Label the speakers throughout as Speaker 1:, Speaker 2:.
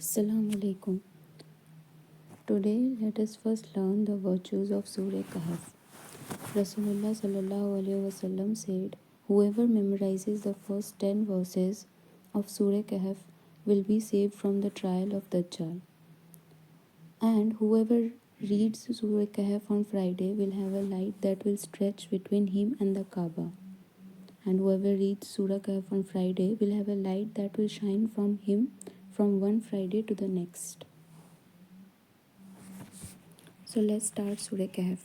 Speaker 1: Assalamu alaikum. Today let us first learn the virtues of Surah Kahf. Rasulullah sallallahu alaihi wasallam said, "Whoever memorizes the first 10 verses of Surah Kahf will be saved from the trial of Dajjal. And whoever reads Surah Kahf on Friday will have a light that will stretch between him and the Kaaba. And whoever reads Surah Kahf on Friday will have a light that will shine from him from one Friday to the next." So let's start Surah Kahf.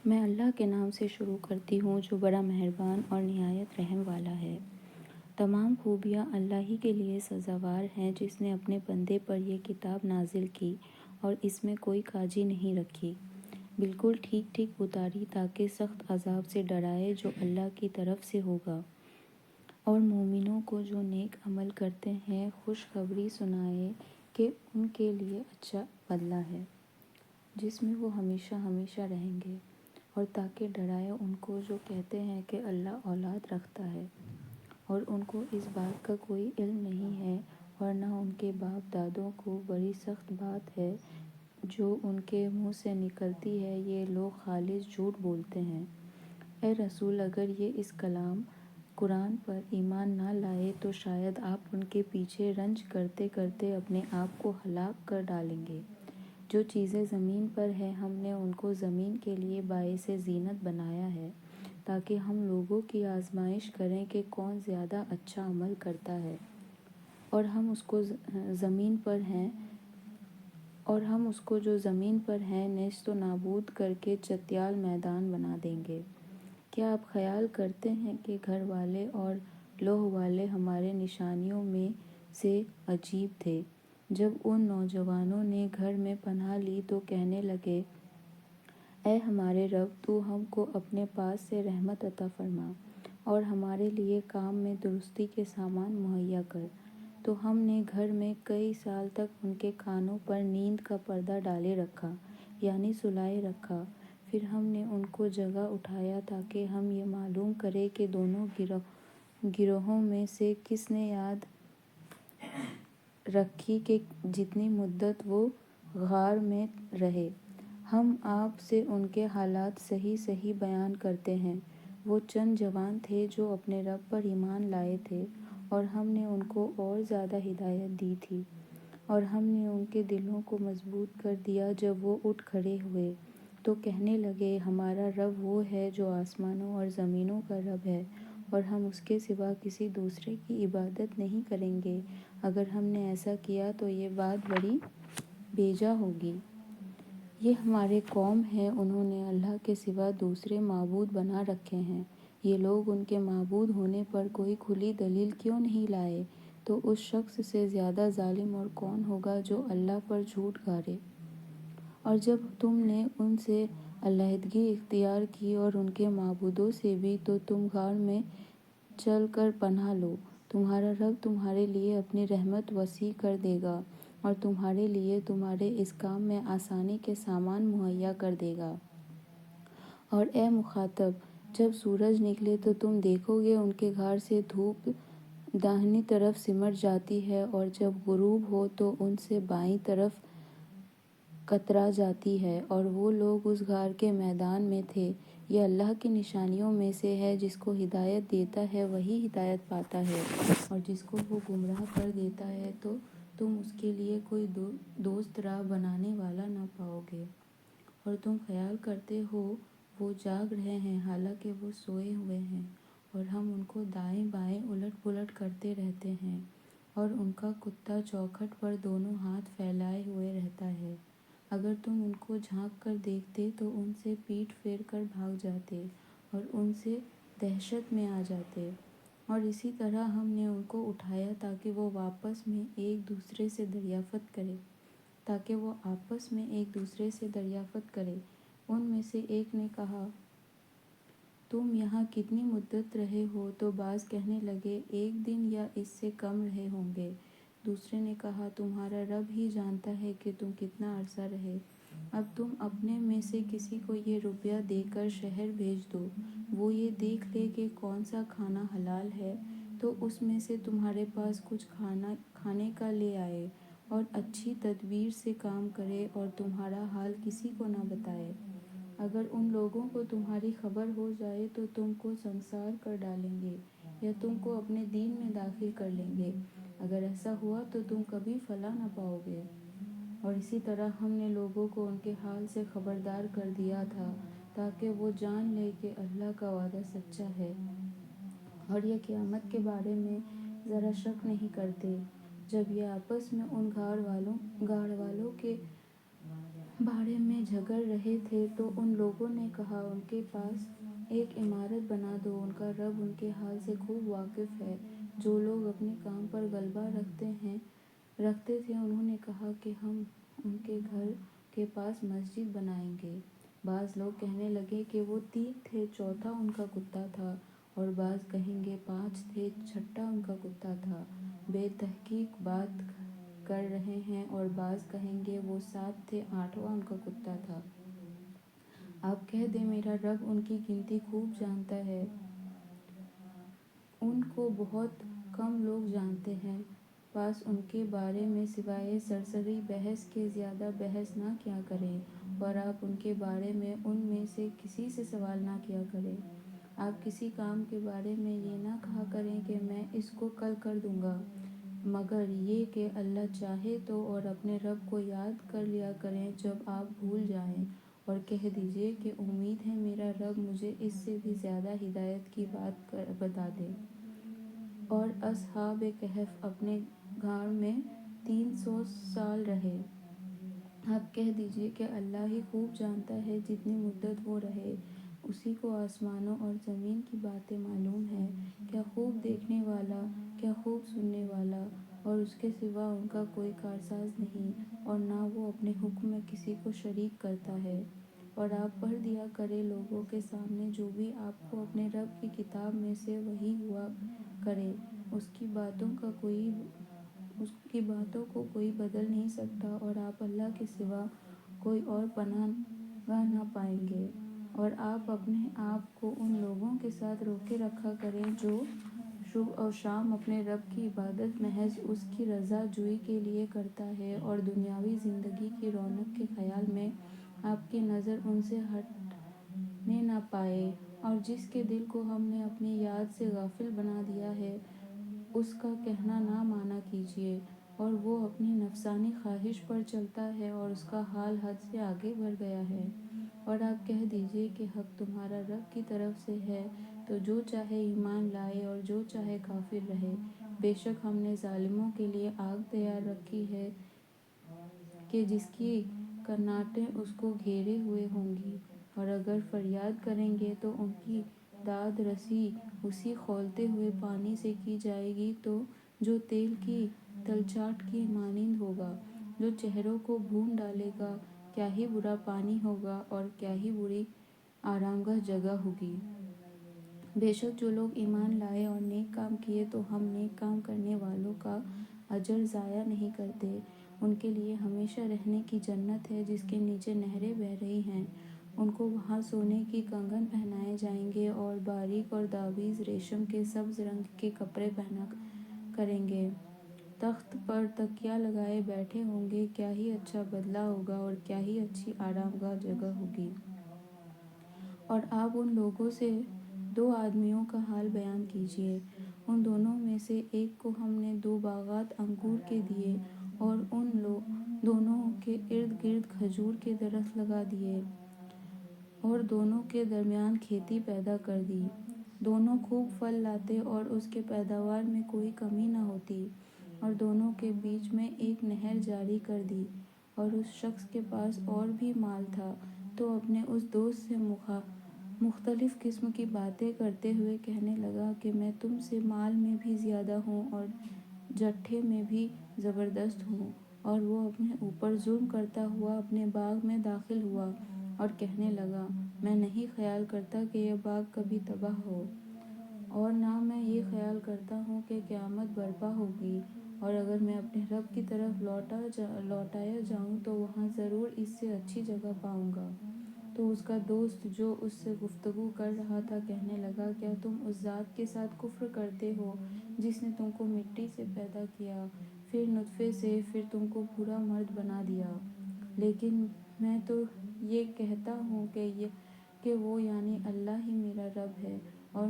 Speaker 1: میں اللہ کے نام سے شروع کرتی ہوں جو بڑا مہربان اور نہایت رحم والا ہے۔ تمام خوبیاں اللہ ہی کے لیے سزاوار ہیں جس نے اپنے بندے پر یہ کتاب نازل کی اور اس میں کوئی کاجی نہیں رکھی، بالکل ٹھیک ٹھیک اتاری تاکہ سخت عذاب سے ڈرائے جو اللہ کی طرف سے ہوگا، اور مومنوں کو جو نیک عمل کرتے ہیں خوشخبری سنائے کہ ان کے لیے اچھا بدلہ ہے جس میں وہ ہمیشہ ہمیشہ رہیں گے، اور تاکہ ڈرائے ان کو جو کہتے ہیں کہ اللہ اولاد رکھتا ہے، اور ان کو اس بات کا کوئی علم نہیں ہے اور نہ ان کے باپ دادوں کو۔ بڑی سخت بات ہے جو ان کے منہ سے نکلتی ہے، یہ لوگ خالص جھوٹ بولتے ہیں۔ اے رسول، اگر یہ اس کلام قرآن پر ایمان نہ لائے تو شاید آپ ان کے پیچھے رنج کرتے کرتے اپنے آپ کو ہلاک کر ڈالیں گے۔ جو چیزیں زمین پر ہیں ہم نے ان کو زمین کے لیے باعث زینت بنایا ہے تاکہ ہم لوگوں کی آزمائش کریں کہ کون زیادہ اچھا عمل کرتا ہے، اور ہم اس کو جو زمین پر ہیں نیست و نابود کر کے چتیال میدان بنا دیں گے۔ کیا آپ خیال کرتے ہیں کہ گھر والے اور لوح والے ہمارے نشانیوں میں سے عجیب تھے؟ جب ان نوجوانوں نے گھر میں پناہ لی تو کہنے لگے، اے ہمارے رب، تو ہم کو اپنے پاس سے رحمت عطا فرما اور ہمارے لیے کام میں درستی کے سامان مہیا کر۔ تو ہم نے گھر میں کئی سال تک ان کے کانوں پر نیند کا پردہ ڈالے رکھا، یعنی سلائے رکھا۔ پھر ہم نے ان کو جگہ اٹھایا تاکہ ہم یہ معلوم کریں کہ دونوں گروہوں میں سے کس نے یاد رکھی کہ جتنی مدت وہ غار میں رہے۔ ہم آپ سے ان کے حالات صحیح صحیح بیان کرتے ہیں۔ وہ چند جوان تھے جو اپنے رب پر ایمان لائے تھے، اور ہم نے ان کو اور زیادہ ہدایت دی تھی، اور ہم نے ان کے دلوں کو مضبوط کر دیا۔ جب وہ اٹھ کھڑے ہوئے تو کہنے لگے، ہمارا رب وہ ہے جو آسمانوں اور زمینوں کا رب ہے، اور ہم اس کے سوا کسی دوسرے کی عبادت نہیں کریں گے۔ اگر ہم نے ایسا کیا تو یہ بات بڑی بیجا ہوگی۔ یہ ہمارے قوم ہے، انہوں نے اللہ کے سوا دوسرے معبود بنا رکھے ہیں۔ یہ لوگ ان کے معبود ہونے پر کوئی کھلی دلیل کیوں نہیں لائے؟ تو اس شخص سے زیادہ ظالم اور کون ہوگا جو اللہ پر جھوٹ گھاڑے؟ اور جب تم نے ان سے علیحدگی اختیار کی اور ان کے معبودوں سے بھی، تو تم غار میں چل کر پناہ لو۔ تمہارا رب تمہارے لیے اپنی رحمت وسیع کر دے گا اور تمہارے لیے تمہارے اس کام میں آسانی کے سامان مہیا کر دے گا۔ اور اے مخاطب، جب سورج نکلے تو تم دیکھو گے ان کے غار سے دھوپ داہنی طرف سمٹ جاتی ہے، اور جب غروب ہو تو ان سے بائیں طرف کترا جاتی ہے، اور وہ لوگ اس غار کے میدان میں تھے۔ یہ اللہ کی نشانیوں میں سے ہے، جس کو ہدایت دیتا ہے وہی ہدایت پاتا ہے، اور جس کو وہ گمراہ کر دیتا ہے تو تم اس کے لیے کوئی دوست راہ بنانے والا نہ پاؤ گے۔ اور تم خیال کرتے ہو وہ جاگ رہے ہیں حالانکہ وہ سوئے ہوئے ہیں، اور ہم ان کو دائیں بائیں الٹ پلٹ کرتے رہتے ہیں، اور ان کا کتا چوکھٹ پر دونوں ہاتھ پھیلائے ہوئے رہتا ہے۔ اگر تم ان کو جھانک کر دیکھتے تو ان سے پیٹھ پھیر کر بھاگ جاتے اور ان سے دہشت میں آ جاتے۔ اور اسی طرح ہم نے ان کو اٹھایا تاکہ وہ آپس میں ایک دوسرے سے دریافت کرے۔ ان میں سے ایک نے کہا، تم یہاں کتنی مدت رہے ہو؟ تو بعض کہنے لگے، 1 دن یا اس سے کم رہے ہوں گے۔ دوسرے نے کہا، تمہارا رب ہی جانتا ہے کہ تم کتنا عرصہ رہے۔ اب تم اپنے میں سے کسی کو یہ روپیہ دے کر شہر بھیج دو، وہ یہ دیکھ لے کہ کون سا کھانا حلال ہے، تو اس میں سے تمہارے پاس کچھ کھانے کا لے آئے اور اچھی تدبیر سے کام کرے اور تمہارا حال کسی کو نہ بتائے۔ اگر ان لوگوں کو تمہاری خبر ہو جائے تو تم کو سنسار کر ڈالیں گے یا تم کو اپنے دین میں داخل کر لیں گے۔ اگر ایسا ہوا تو تم کبھی فلاح نہ پاؤ گے۔ اور اسی طرح ہم نے لوگوں کو ان کے حال سے خبردار کر دیا تھا تاکہ وہ جان لے کہ اللہ کا وعدہ سچا ہے اور یہ قیامت کے بارے میں ذرا شک نہیں کرتے۔ جب یہ آپس میں ان گھاڑ والوں کے بارے میں جھگڑ رہے تھے تو ان لوگوں نے کہا ان کے پاس ایک عمارت بنا دو، ان کا رب ان کے حال سے خوب واقف ہے۔ جو لوگ اپنے کام پر غلبہ رکھتے تھے انہوں نے کہا کہ ہم ان کے گھر کے پاس مسجد بنائیں گے۔ بعض لوگ کہنے لگے کہ وہ 3 تھے، چوتھا ان کا کتا تھا، اور بعض کہیں گے 5 تھے، چھٹا ان کا کتا تھا۔ بے تحقیق بات کر رہے ہیں، اور بعض کہیں گے وہ 7 تھے، 8واں ان کا کتا تھا۔ آپ کہہ دیں میرا رب ان کی گنتی خوب جانتا ہے، ان کو بہت کم لوگ جانتے ہیں۔ بس ان کے بارے میں سوائے سرسری بحث کے زیادہ بحث نہ کیا کریں، اور آپ ان کے بارے میں ان میں سے کسی سے سوال نہ کیا کریں۔ آپ کسی کام کے بارے میں یہ نہ کہا کریں کہ میں اس کو کل کر دوں گا، مگر یہ کہ اللہ چاہے تو، اور اپنے رب کو یاد کر لیا کریں جب آپ بھول جائیں، اور کہہ دیجئے کہ امید ہے میرا رب مجھے اس سے بھی زیادہ ہدایت کی بات بتا دے۔ اور اصحاب کہف اپنے غار میں 300 سال رہے۔ آپ کہہ دیجئے کہ اللہ ہی خوب جانتا ہے جتنی مدت وہ رہے، اسی کو آسمانوں اور زمین کی باتیں معلوم ہیں۔ کیا خوب دیکھنے والا، کیا خوب سننے والا، اور اس کے سوا ان کا کوئی کارساز نہیں، اور نہ وہ اپنے حکم میں کسی کو شریک کرتا ہے۔ اور آپ پڑھ دیا کریں لوگوں کے سامنے جو بھی آپ کو اپنے رب کی کتاب میں سے وحی ہوا کرے، اس کی باتوں کو کوئی بدل نہیں سکتا، اور آپ اللہ کے سوا کوئی اور پناہ گاہ نہ پائیں گے۔ اور آپ اپنے آپ کو ان لوگوں کے ساتھ روکے رکھا کریں جو صبح و شام اپنے رب کی عبادت محض اس کی رضا جوئی کے لیے کرتا ہے، اور دنیاوی زندگی کی رونق کے خیال میں آپ کی نظر ان سے ہٹنے نہ پائے۔ اور جس کے دل کو ہم نے اپنی یاد سے غافل بنا دیا ہے، اس کا کہنا نہ مانا کیجیے، اور وہ اپنی نفسانی خواہش پر چلتا ہے اور اس کا حال حد سے آگے بڑھ گیا ہے۔ اور آپ کہہ دیجئے کہ حق تمہارا رب کی طرف سے ہے، تو جو چاہے ایمان لائے اور جو چاہے کافر رہے۔ بے شک ہم نے ظالموں کے لیے آگ تیار رکھی ہے کہ جس کی کناٹیں اس کو گھیرے ہوئے ہوں گی، اور اگر فریاد کریں گے تو ان کی داد رسی اسی کھولتے ہوئے پانی سے کی جائے گی تو جو تیل کی تلچھٹ کی مانند ہوگا، جو چہروں کو بھون ڈالے گا۔ کیا ہی برا پانی ہوگا اور کیا ہی بری آرامگاہ جگہ ہوگی۔ بے شک جو لوگ ایمان لائے اور نیک کام کیے تو ہم نیک کام کرنے والوں کا اجر ضائع نہیں کرتے۔ ان کے لیے ہمیشہ رہنے کی جنت ہے جس کے نیچے نہریں بہہ رہی ہیں۔ ان کو وہاں سونے کی کنگن پہنائے جائیں گے اور باریک اور داغیز ریشم کے سبز رنگ کے کپڑے پہنا کریں گے۔ تخت پر تکیہ لگائے بیٹھے ہوں گے۔ کیا ہی اچھا بدلہ ہوگا اور کیا ہی اچھی آرام گاہ جگہ ہوگی۔ اور آپ ان لوگوں سے 2 آدمیوں کا حال بیان کیجیے۔ ان دونوں میں سے ایک کو ہم نے 2 باغات انگور کے دیے اور ان دونوں کے ارد گرد کھجور کے درخت لگا دیے اور دونوں کے درمیان کھیتی پیدا کر دی۔ دونوں خوب پھل لاتے اور اس کے پیداوار میں کوئی کمی نہ ہوتی، اور دونوں کے بیچ میں ایک نہر جاری کر دی۔ اور اس شخص کے پاس اور بھی مال تھا تو اپنے اس دوست سے مختلف قسم کی باتیں کرتے ہوئے کہنے لگا کہ میں تم سے مال میں بھی زیادہ ہوں اور جٹھے میں بھی زبردست ہوں۔ اور وہ اپنے اوپر ظلم کرتا ہوا اپنے باغ میں داخل ہوا اور کہنے لگا میں نہیں خیال کرتا کہ یہ باغ کبھی تباہ ہو، اور نہ میں یہ خیال کرتا ہوں کہ قیامت برپا ہوگی، اور اگر میں اپنے رب کی طرف لوٹایا جاؤں تو وہاں ضرور اس سے اچھی جگہ پاؤں گا۔ تو اس کا دوست جو اس سے گفتگو کر رہا تھا کہنے لگا، کیا تم اس ذات کے ساتھ کفر کرتے ہو جس نے تم کو مٹی سے پیدا کیا، پھر نطفے سے، پھر تم کو پورا مرد بنا دیا؟ لیکن میں تو یہ کہتا ہوں کہ وہ یعنی اللہ ہی میرا رب ہے، اور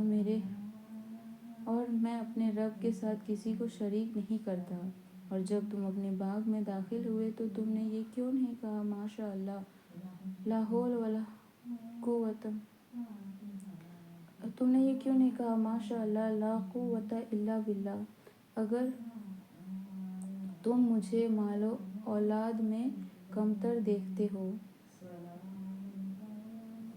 Speaker 1: میں اپنے رب کے ساتھ کسی کو شریک نہیں کرتا۔ اور جب تم اپنے باغ میں داخل ہوئے تو تم نے یہ کیوں نہیں کہا ماشاء اللہ لا حول ولا قوت الا باللہ؟ اگر تم مجھے مال و اولاد میں کمتر دیکھتے ہو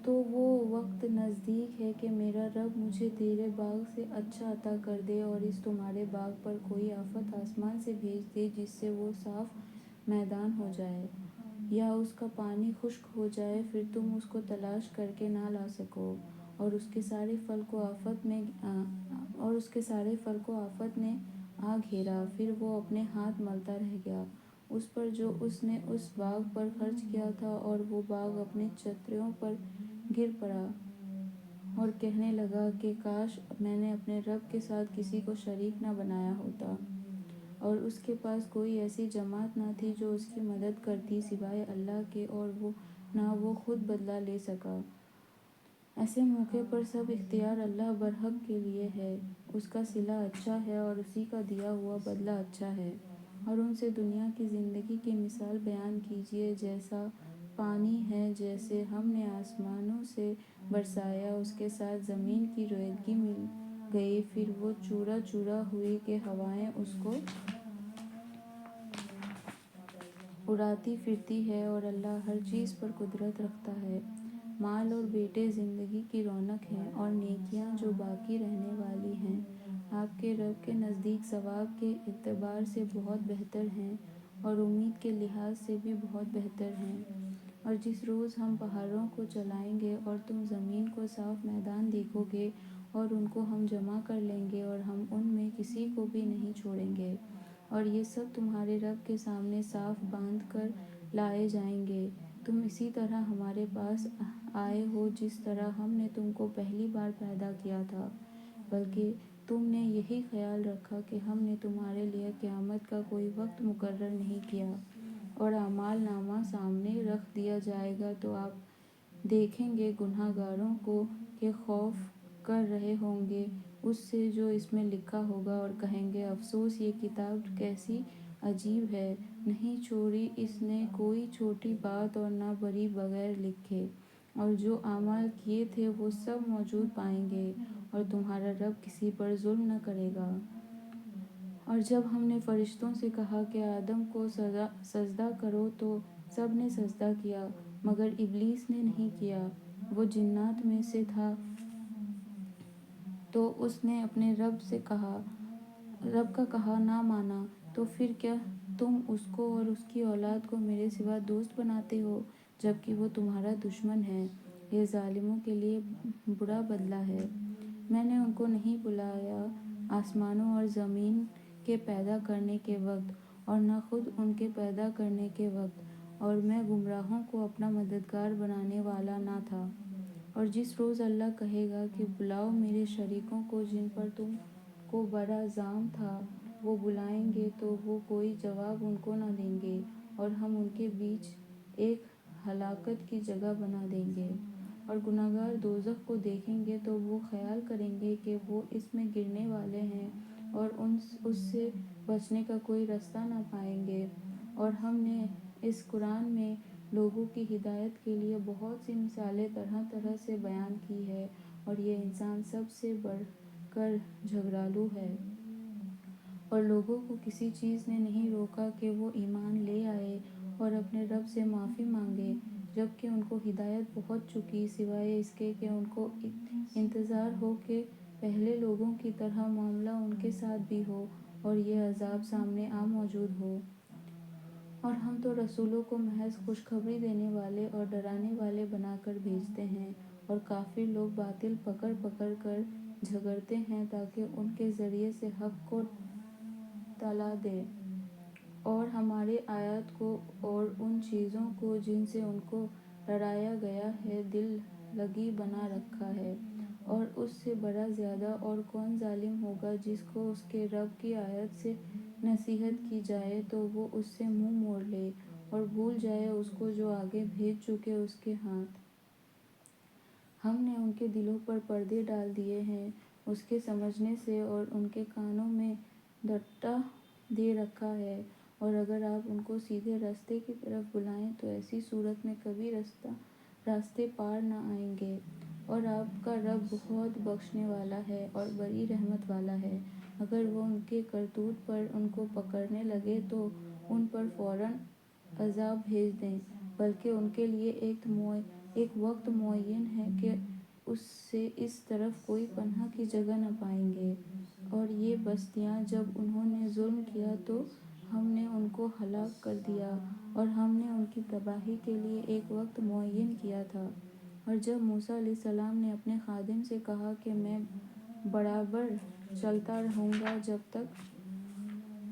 Speaker 1: تو وہ وقت نزدیک ہے کہ میرا رب مجھے تیرے باغ سے اچھا عطا کر دے، اور اس تمہارے باغ پر کوئی آفت آسمان سے بھیج دے جس سے وہ صاف میدان ہو جائے یا اس کا پانی خشک ہو جائے، پھر تم اس کو تلاش کر کے نہ لا سکو، اور اس کے سارے پھل کو آفت نے آ گھیرا، پھر وہ اپنے ہاتھ ملتا رہ گیا اس پر جو اس نے اس باغ پر خرچ کیا تھا، اور وہ باغ اپنے چتروں پر گر پڑا اور کہنے لگا کہ کاش میں نے اپنے رب کے ساتھ کسی کو شریک نہ بنایا ہوتا، اور اس کے پاس کوئی ایسی جماعت نہ تھی جو اس کی مدد کرتی سوائے اللہ کے، اور نہ وہ خود بدلہ لے سکا۔ ایسے موقع پر سب اختیار اللہ برحق کے لیے ہے، اس کا صلہ اچھا ہے اور اسی کا دیا ہوا بدلہ اچھا ہے۔ اور ان سے دنیا کی زندگی کی مثال بیان کیجیے، جیسا پانی ہے جسے ہم نے آسمانوں سے برسایا، اس کے ساتھ زمین کی رویدگی مل گئی، پھر وہ چورا چورا ہوئی کہ ہوائیں اس کو اڑاتی پھرتی ہے، اور اللہ ہر چیز پر قدرت رکھتا ہے۔ مال اور بیٹے زندگی کی رونق ہیں، اور نیکیاں جو باقی رہنے والی ہیں آپ کے رب کے نزدیک ثواب کے اعتبار سے بہت بہتر ہیں اور امید کے لحاظ سے بھی بہت بہتر ہیں۔ اور جس روز ہم پہاڑوں کو چلائیں گے اور تم زمین کو صاف میدان دیکھو گے، اور ان کو ہم جمع کر لیں گے اور ہم ان میں کسی کو بھی نہیں چھوڑیں گے، اور یہ سب تمہارے رب کے سامنے صاف باندھ کر لائے جائیں گے، تم اسی طرح ہمارے پاس آئے ہو جس طرح ہم نے تم کو پہلی بار پیدا کیا تھا، بلکہ تم نے یہی خیال رکھا کہ ہم نے تمہارے لیے قیامت کا کوئی وقت مقرر نہیں کیا، اور اعمال نامہ سامنے رکھ دیا جائے گا تو آپ دیکھیں گے گناہ گاروں کو کہ خوف کر رہے ہوں گے اس سے جو اس میں لکھا ہوگا، اور کہیں گے افسوس یہ کتاب کیسی عجیب ہے، نہیں چھوڑی اس نے کوئی چھوٹی بات اور نہ بڑی بغیر لکھے، اور جو اعمال کیے تھے وہ سب موجود پائیں گے، اور تمہارا رب کسی پر ظلم نہ کرے گا۔ اور جب ہم نے فرشتوں سے کہا کہ آدم کو سجدہ کرو تو سب نے سجدہ کیا مگر ابلیس نے نہیں کیا، وہ جنات میں سے تھا، تو اس نے اپنے رب کا کہا نہ مانا، تو پھر کیا تم اس کو اور اس کی اولاد کو میرے سوا دوست بناتے ہو جبکہ وہ تمہارا دشمن ہے؟ یہ ظالموں کے لیے برا بدلہ ہے۔ میں نے ان کو نہیں بلایا آسمانوں اور زمین کے پیدا کرنے کے وقت، اور نہ خود ان کے پیدا کرنے کے وقت، اور میں گمراہوں کو اپنا مددگار بنانے والا نہ تھا۔ اور جس روز اللہ کہے گا کہ بلاؤ میرے شریکوں کو جن پر تم کو بڑا زام تھا، وہ بلائیں گے تو وہ کوئی جواب ان کو نہ دیں گے، اور ہم ان کے بیچ ایک ہلاکت کی جگہ بنا دیں گے، اور گناہگار دوزخ کو دیکھیں گے تو وہ خیال کریں گے کہ وہ اس میں گرنے والے ہیں اور اس سے بچنے کا کوئی رستہ نہ پائیں گے۔ اور ہم نے اس قرآن میں لوگوں کی ہدایت کے لیے بہت سی مثالیں طرح طرح سے بیان کی ہیں، اور یہ انسان سب سے بڑھ کر جھگڑالو ہے۔ اور لوگوں کو کسی چیز نے نہیں روکا کہ وہ ایمان لے آئے اور اپنے رب سے معافی مانگے، جبکہ ان کو ہدایت پہنچ چکی، سوائے اس کے کہ ان کو انتظار ہو کہ پہلے لوگوں کی طرح معاملہ ان کے ساتھ بھی ہو اور یہ عذاب سامنے موجود ہو۔ اور ہم تو رسولوں کو محض خوشخبری دینے والے اور ڈرانے والے بنا کر بھیجتے ہیں، اور کافر لوگ باطل پکڑ پکڑ کر جھگڑتے ہیں تاکہ ان کے ذریعے سے حق کو ٹلا دیں، اور ہماری آیات کو اور ان چیزوں کو جن سے ان کو ڈرایا گیا ہے، دل لگی بنا رکھا ہے، اور اس سے بڑا زیادہ اور کون ظالم ہوگا جس کو اس کے رب کی آیت سے نصیحت کی جائے تو وہ اس سے منہ موڑ لے اور بھول جائے اس کو جو آگے بھیج چکے اس کے ہاتھ۔ ہم نے ان کے دلوں پر پردے ڈال دیے ہیں اس کے سمجھنے سے، اور ان کے کانوں میں ڈنڈا دے رکھا ہے، اور اگر آپ ان کو سیدھے راستے کی طرف بلائیں تو ایسی صورت میں کبھی راستے پار نہ آئیں گے۔ اور آپ کا رب بہت بخشنے والا ہے اور بڑی رحمت والا ہے۔ اگر وہ ان کے کرتوت پر ان کو پکڑنے لگے تو ان پر فوراً عذاب بھیج دیں، بلکہ ان کے لیے ایک وقت معین ہے کہ اس سے اس طرف کوئی پناہ کی جگہ نہ پائیں گے۔ اور یہ بستیاں جب انہوں نے ظلم کیا تو ہم نے ان کو ہلاک کر دیا، اور ہم نے ان کی تباہی کے لیے ایک وقت معین کیا تھا۔ اور جب موسیٰ علیہ السلام نے اپنے خادم سے کہا کہ میں برابر چلتا رہوں گا جب تک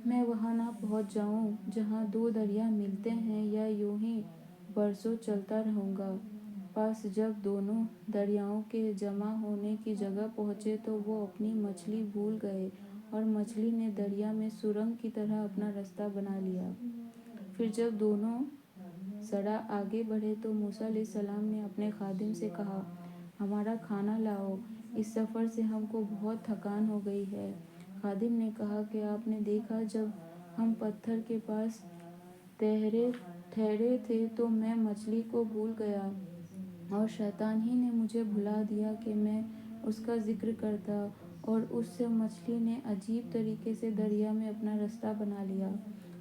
Speaker 1: میں وہاں نہ پہنچ جاؤں جہاں دو دریا ملتے ہیں، یا یوں ہی برسوں چلتا رہوں گا، پس جب دونوں دریاؤں کے جمع ہونے کی جگہ پہنچے تو وہ اپنی مچھلی بھول گئے، اور مچھلی نے دریا میں سرنگ کی طرح اپنا راستہ بنا لیا۔ پھر جب دونوں ذرا آگے بڑھے تو موسیٰ علیہ السلام نے اپنے خادم سے کہا، ہمارا کھانا لاؤ، اس سفر سے ہم کو بہت تھکان ہو گئی ہے۔ خادم نے کہا کہ آپ نے دیکھا جب ہم پتھر کے پاس ٹھہرے تھے تو میں مچھلی کو بھول گیا، اور شیطان ہی نے مجھے بھلا دیا کہ میں اس کا ذکر کرتا، اور اس سے مچھلی نے عجیب طریقے سے دریا میں اپنا راستہ بنا لیا۔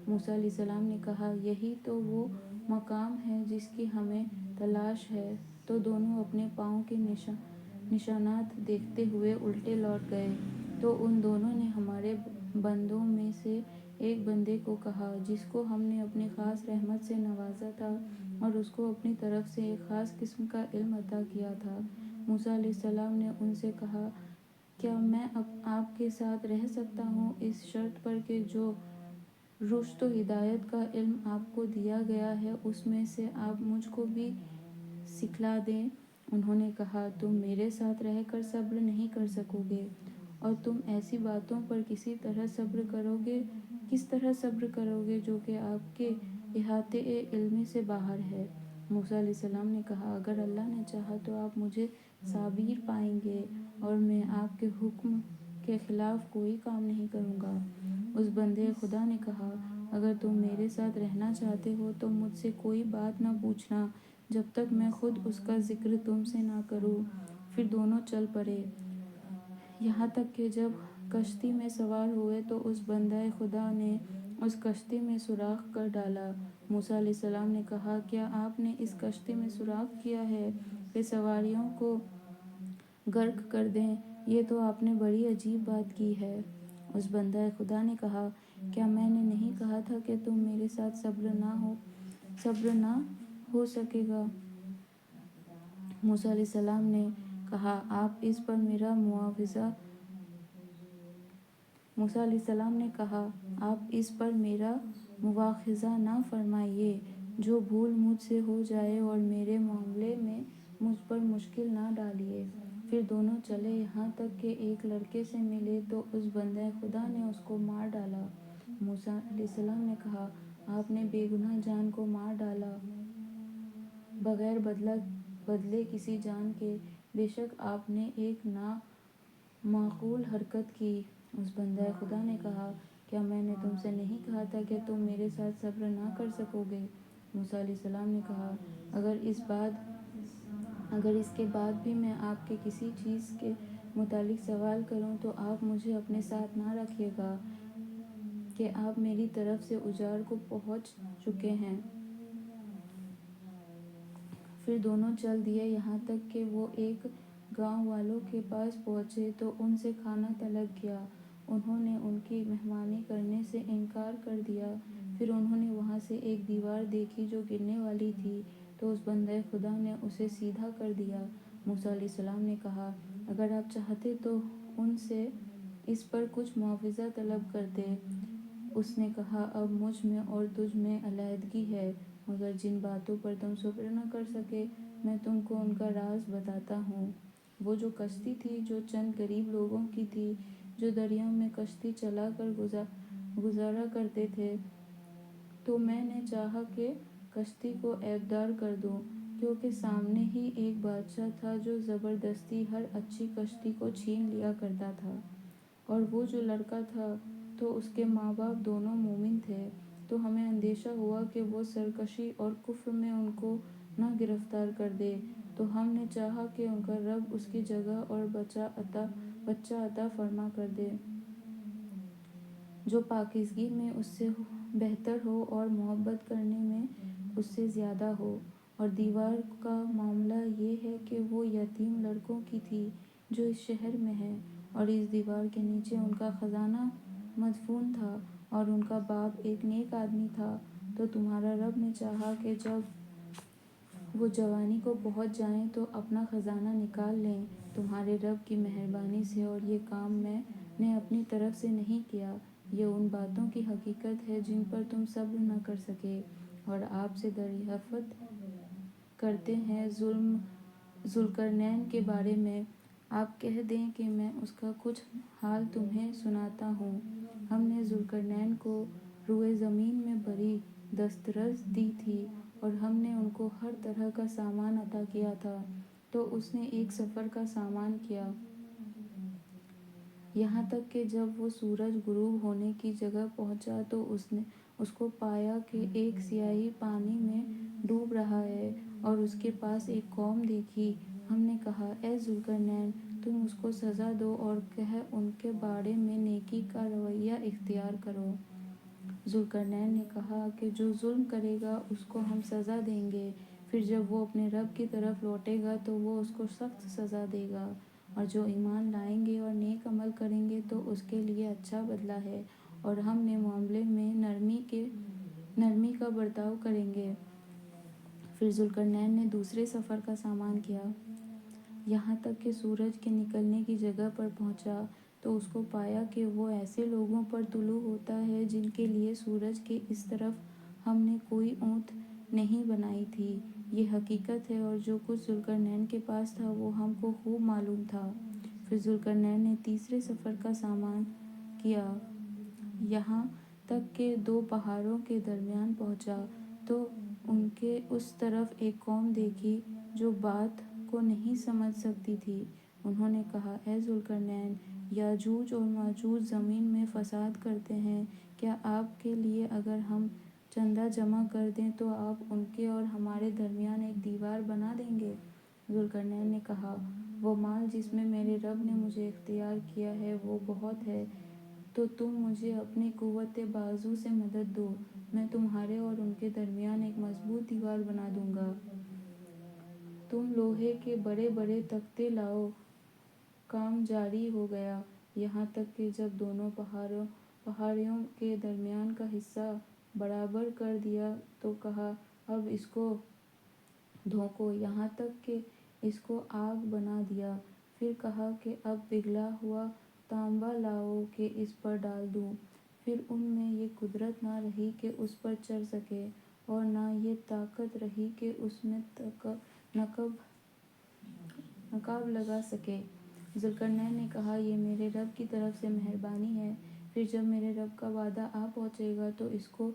Speaker 1: موسیٰ علیہ السلام نے کہا، یہی تو وہ مقام ہے جس کی ہمیں تلاش ہے۔ تو دونوں اپنے پاؤں کے نشانات دیکھتے ہوئے الٹے لوٹ گئے۔ تو ان دونوں نے ہمارے بندوں میں سے ایک بندے کو کہا جس کو ہم نے اپنی خاص رحمت سے نوازا تھا اور اس کو اپنی طرف سے ایک خاص قسم کا علم عطا کیا تھا۔ موسیٰ علیہ السلام نے ان سے کہا، کیا میں آپ کے ساتھ رہ سکتا ہوں اس شرط پر کہ جو رشد و ہدایت کا علم آپ کو دیا گیا ہے اس میں سے آپ مجھ کو بھی سکھلا دیں؟ انہوں نے کہا، تم میرے ساتھ رہ کر صبر نہیں کر سکو گے، اور تم ایسی باتوں پر کس طرح صبر کرو گے جو کہ آپ کے احاطے علم سے باہر ہے۔ موسیٰ علیہ السلام نے کہا، اگر اللہ نے چاہا تو آپ مجھے صابر پائیں گے، اور میں آپ کے حکم کے خلاف کوئی کام نہیں کروں گا۔ اس بندے خدا نے کہا، اگر تم میرے ساتھ رہنا چاہتے ہو تو مجھ سے کوئی بات نہ پوچھنا جب تک میں خود اس کا ذکر تم سے نہ کروں۔ پھر دونوں چل پڑے، یہاں تک کہ جب کشتی میں سوار ہوئے تو اس بندہ خدا نے اس کشتی میں سوراخ کر ڈالا۔ موسیٰ علیہ السلام نے کہا، کیا آپ نے اس کشتی میں سوراخ کیا ہے کہ سواریوں کو غرق کر دیں؟ یہ تو آپ نے بڑی عجیب بات کی ہے۔ اس بندہ خدا نے کہا، کیا میں نے نہیں کہا تھا کہ تم میرے ساتھ صبر نہ ہو سکے گا؟ موسیٰ علیہ السلام نے کہا، آپ اس پر میرا مواخذہ نہ فرمائیے، جو بھول مجھ سے ہو جائے، اور میرے معاملے میں مجھ پر مشکل نہ ڈالیے۔ پھر دونوں چلے یہاں تک کہ ایک لڑکے سے ملے تو اس بندہ خدا نے اس کو مار ڈالا۔ موسیٰ علیہ السلام نے کہا، آپ نے بے گناہ جان کو مار ڈالا بغیر بدلے کسی جان کے، بے شک آپ نے ایک نامعقول حرکت کی۔ اس بندہ خدا نے کہا، کیا میں نے تم سے نہیں کہا تھا کہ تم میرے ساتھ صبر نہ کر سکو گے؟ موسیٰ علیہ السلام نے کہا، اگر اس کے بعد بھی میں آپ کے کسی چیز کے متعلق سوال کروں تو آپ مجھے اپنے ساتھ نہ رکھیے گا کہ آپ میری طرف سے اجاڑ کو پہنچ چکے ہیں۔ پھر دونوں چل دیے یہاں تک کہ وہ ایک گاؤں والوں کے پاس پہنچے تو ان سے کھانا طلب کیا۔ انہوں نے ان کی مہمانی کرنے سے انکار کر دیا۔ پھر انہوں نے وہاں سے ایک دیوار دیکھی جو گرنے والی تھی، تو اس بندہ خدا نے اسے سیدھا کر دیا۔ موسیٰ علیہ السلام نے کہا، اگر آپ چاہتے تو ان سے اس پر کچھ معاوضہ طلب کرتے۔ اس نے کہا اب مجھ میں اور تجھ میں علیحدگی ہے، مگر جن باتوں پر تم صبر نہ کر سکے میں تم کو ان کا راز بتاتا ہوں۔ وہ جو کشتی تھی جو چند غریب لوگوں کی تھی جو دریا میں کشتی چلا کر گزارا کرتے تھے، تو میں نے چاہا کہ کشتی کو عیبدار کر دوں، کیونکہ سامنے ہی ایک بادشاہ تھا جو زبردستی ہر اچھی کشتی کو چھین لیا کرتا تھا، اور وہ جو لڑکا تھا تو اس کے ماں باپ دونوں مومن تھے، تو ہمیں اندیشہ ہوا کہ وہ سرکشی اور کفر میں ان کو نہ گرفتار کر دے، تو ہم نے چاہا کہ ان کا رب اس کی جگہ اور بچہ عطا فرما کر دے جو پاکیزگی میں اس سے بہتر ہو اور محبت کرنے میں اس سے زیادہ ہو۔ اور دیوار کا معاملہ یہ ہے کہ وہ یتیم لڑکوں کی تھی جو اس شہر میں ہیں، اور اس دیوار کے نیچے ان کا خزانہ مدفون تھا، اور ان کا باپ ایک نیک آدمی تھا۔ تو تمہارا رب نے چاہا کہ جب وہ جوانی کو پہنچ جائیں تو اپنا خزانہ نکال لیں تمہارے رب کی مہربانی سے، اور یہ کام میں نے اپنی طرف سے نہیں کیا، یہ ان باتوں کی حقیقت ہے جن پر تم صبر نہ کر سکے۔ اور آپ سے دریافت کرتے ہیں ذوالقرنین کے بارے میں، آپ کہہ دیں کہ میں اس کا کچھ حال تمہیں سناتا ہوں۔ ہم نے ذوالقرنین کو روئے زمین میں بڑی دسترس دی تھی، اور ہم نے ان کو ہر طرح کا سامان عطا کیا تھا، تو اس نے ایک سفر کا سامان کیا، یہاں تک کہ جب وہ سورج غروب ہونے کی جگہ پہنچا تو اس کو پایا کہ ایک سیاہی پانی میں ڈوب رہا ہے، اور اس کے پاس ایک قوم دیکھی۔ ہم نے کہا اے ذوالقرنین، تم اس کو سزا دو اور کہ ان کے بارے میں نیکی کا رویہ اختیار کرو۔ ذوالقرنین نے کہا کہ جو ظلم کرے گا اس کو ہم سزا دیں گے، پھر جب وہ اپنے رب کی طرف لوٹے گا تو وہ اس کو سخت سزا دے گا، اور جو ایمان لائیں گے اور نیک عمل کریں گے تو اس کے لیے اچھا بدلہ ہے، اور ہم نے معاملے میں نرمی کا برتاؤ کریں گے۔ پھر ذوالقرنین نے دوسرے سفر کا سامان کیا، یہاں تک کہ سورج کے نکلنے کی جگہ پر پہنچا تو اس کو پایا کہ وہ ایسے لوگوں پر طلوع ہوتا ہے جن کے لیے سورج کے اس طرف ہم نے کوئی اونٹ نہیں بنائی تھی۔ یہ حقیقت ہے، اور جو کچھ ذوالقرنین کے پاس تھا وہ ہم کو خوب معلوم تھا۔ پھر ذوالقرنین نے تیسرے سفر کا سامان کیا، یہاں تک کہ دو پہاڑوں کے درمیان پہنچا تو ان کے اس طرف ایک قوم دیکھی جو بات کو نہیں سمجھ سکتی تھی۔ انہوں نے کہا اے ذوالقرنین، یاجوج اور ماجوج زمین میں فساد کرتے ہیں، کیا آپ کے لیے اگر ہم چندہ جمع کر دیں تو آپ ان کے اور ہمارے درمیان ایک دیوار بنا دیں گے؟ ذوالقرنین نے کہا وہ مال جس میں میرے رب نے مجھے اختیار کیا ہے وہ بہت ہے، تو تم مجھے اپنی قوت بازو سے مدد دو، میں تمہارے اور ان کے درمیان ایک مضبوط دیوار بنا دوں گا۔ تم لوہے کے بڑے بڑے تختے لاؤ۔ کام جاری ہو گیا، یہاں تک کہ جب دونوں پہاڑیوں کے درمیان کا حصہ برابر کر دیا تو کہا اب اس کو دھوکو، یہاں تک کہ اس کو آگ بنا دیا۔ پھر کہا کہ اب پگھلا ہوا تانبا لاؤ کہ اس پر ڈال دوں۔ پھر ان میں یہ قدرت نہ رہی کہ اس پر چڑھ سکے، اور نہ یہ طاقت رہی کہ اس میں نقاب لگا سکے۔ ذوالقرنین نے کہا یہ میرے رب کی طرف سے مہربانی ہے، پھر جب میرے رب کا وعدہ آ پہنچے گا تو اس کو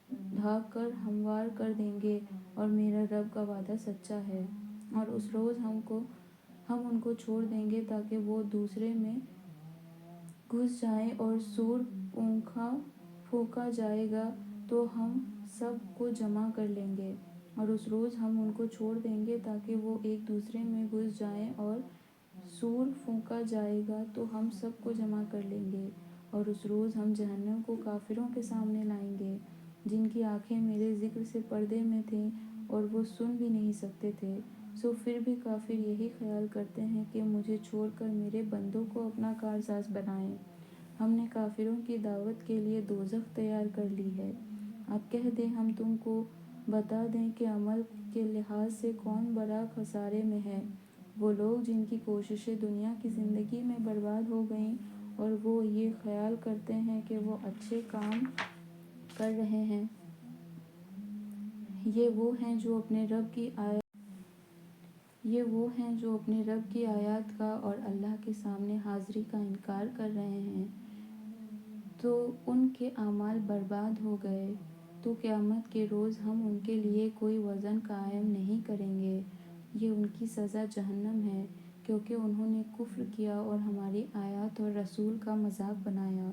Speaker 1: ڈھانپ کر ہموار کر دیں گے، اور میرا رب کا وعدہ سچا ہے۔ اور اس روز ہم ان کو چھوڑ دیں گے تاکہ وہ دوسرے میں گھس جائیں، اور سور پھونکا جائے گا تو ہم سب کو جمع کر لیں گے۔ اور اس روز ہم ان کو چھوڑ دیں گے تاکہ وہ ایک دوسرے میں گھس جائیں، اور سور پھونکا جائے گا تو ہم سب کو جمع کر لیں گے۔ اور اس روز ہم جہنم کو کافروں کے سامنے لائیں گے، جن کی آنکھیں میرے ذکر سے پردے میں تھیں اور وہ سن بھی نہیں سکتے تھے، سو پھر بھی کافر یہی خیال کرتے ہیں کہ مجھے چھوڑ کر میرے بندوں کو اپنا کارساز بنائیں۔ ہم نے کافروں کی دعوت کے لیے دوزخ تیار کر لی ہے۔ اب کہہ دیں ہم تم کو بتا دیں کہ عمل کے لحاظ سے کون بڑا خسارے میں ہے، وہ لوگ جن کی کوششیں دنیا کی زندگی میں برباد ہو گئیں اور وہ یہ خیال کرتے ہیں کہ وہ اچھے کام کر رہے ہیں۔ یہ وہ ہیں جو اپنے رب کی آیات کا اور اللہ کے سامنے حاضری کا انکار کر رہے ہیں، تو ان کے اعمال برباد ہو گئے۔ تو قیامت کے روز ہم ان کے لیے کوئی وزن قائم نہیں کریں گے۔ یہ ان کی سزا جہنم ہے، کیونکہ انہوں نے کفر کیا اور ہماری آیات اور رسول کا مذاق بنایا۔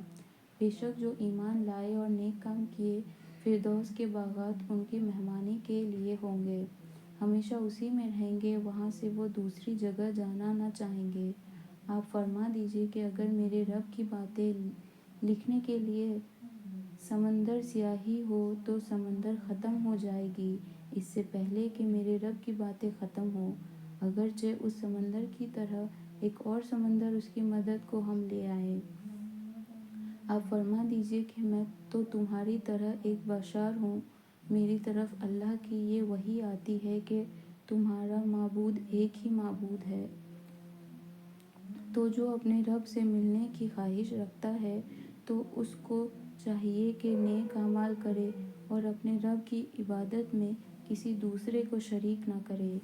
Speaker 1: بے شک جو ایمان لائے اور نیک کام کیے، فردوس کے باغات ان کی مہمانی کے لیے ہوں گے، ہمیشہ اسی میں رہیں گے، وہاں سے وہ دوسری جگہ جانا نہ چاہیں گے۔ آپ فرما دیجئے کہ اگر میرے رب کی باتیں لکھنے کے لیے سمندر سیاہی ہو تو سمندر ختم ہو جائے گی اس سے پہلے کہ میرے رب کی باتیں ختم ہوں، اگرچہ اس سمندر کی طرح ایک اور سمندر اس کی مدد کو ہم لے آئیں۔ آپ فرما دیجئے کہ میں تو تمہاری طرح ایک بشر ہوں، میری طرف اللہ کی یہ وحی آتی ہے کہ تمہارا معبود ایک ہی معبود ہے۔ تو جو اپنے رب سے ملنے کی خواہش رکھتا ہے تو اس کو چاہیے کہ نیک اعمال کرے اور اپنے رب کی عبادت میں کسی دوسرے کو شریک نہ کرے۔